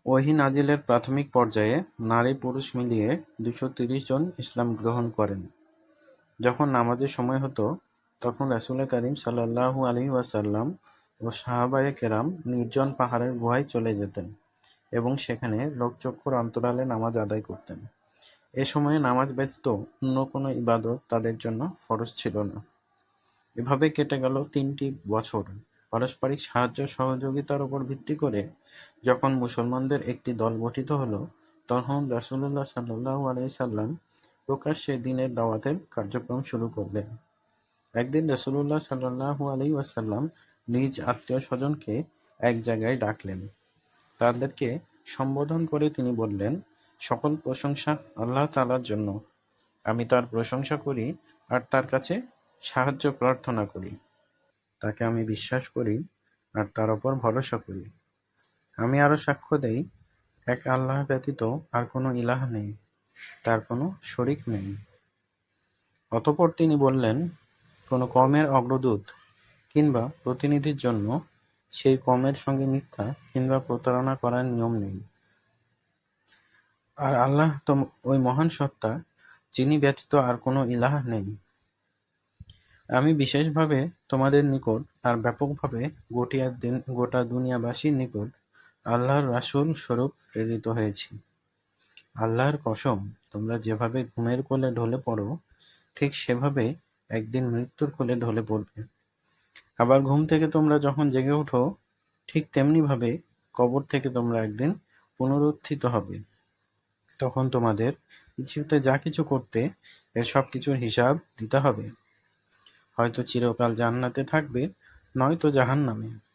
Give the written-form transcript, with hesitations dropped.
ওহী নাজিলের প্রাথমিক পর্যায়ে নারী-পুরুষ মিলিয়ে 230 জন ইসলাম গ্রহণ করেন। যখন নামাজের সময় হতো, তখন রাসূল কারীম সাল্লাল্লাহু আলাইহি ওয়াসাল্লাম ও সাহাবায়ে কেরাম নির্জন পাহাড়ের গুহায় চলে যেতেন এবং সেখানে লোকচক্ষুর অন্তরালে নামাজ আদায় করতেন। এ সময়ে নামাজ ব্যতীত অন্য কোনো ইবাদত তাদের জন্য ফরজ ছিল না। এভাবে কেটে গেল 3টি বছর। পারস্পরিক সাহায্য সহযোগিতার উপর ভিত্তি করে যখন মুসলমানদের একটি দল গঠিত হলো, তখন রাসূলুল্লাহ সাল্লাল্লাহু আলাইহি সাল্লাম প্রকাশ্যে দ্বীনের দাওয়াতের কার্যক্রম শুরু করলেন। একদিন রাসূলুল্লাহ সাল্লাল্লাহু আলাইহি ওয়াসাল্লাম নিজ আত্মীয়-স্বজনকে এক জায়গায় ডাকলেন। তাদেরকে সম্বোধন করে তিনি বললেন, সকল প্রশংসা আল্লাহ তাআলার জন্য। আমি তার প্রশংসা করি আর তার কাছে সাহায্য প্রার্থনা করি। তাকে আমি বিশ্বাস করি আর তার ওপর ভরসা করি। আমি আরো সাক্ষ্য দেই, এক আল্লাহ ব্যতীত আর কোনো ইলাহ নেই, তার কোনো শরীক নেই। অতঃপর তিনি বললেন, কোনো কওমের অগ্রদূত কিংবা প্রতিনিধির জন্য সেই কওমের সঙ্গে মিথ্যা কিংবা প্রতারণা করার নিয়ম নেই। আর আল্লাহ তো ওই মহান সত্তা, যিনি ব্যতীত আর কোনো ইলাহ নেই। আমি বিশেষভাবে তোমাদের নিকট আর ব্যাপকভাবে গোটা দুনিয়াবাসীর নিকট আল্লাহর রাসূল স্বরূপ প্রেরিত হয়েছি। আল্লাহর কসম, তোমরা যেভাবে ঘুমের কোলে ঢলে পড়ো, ঠিক সেভাবে একদিন মৃত্যুর কোলে ঢলে পড়বে। আবার ঘুম থেকে তোমরা যখন জেগে ওঠো, ঠিক তেমনিভাবে কবর থেকে তোমরা একদিন পুনরুত্থিত হবে। তখন তোমাদের পৃথিবীতে যা কিছু করতে, এর সবকিছুর হিসাব দিতে হবে। হয়তো চিরকাল জান্নাতে থাকবে, নয়তো জাহান্নামে।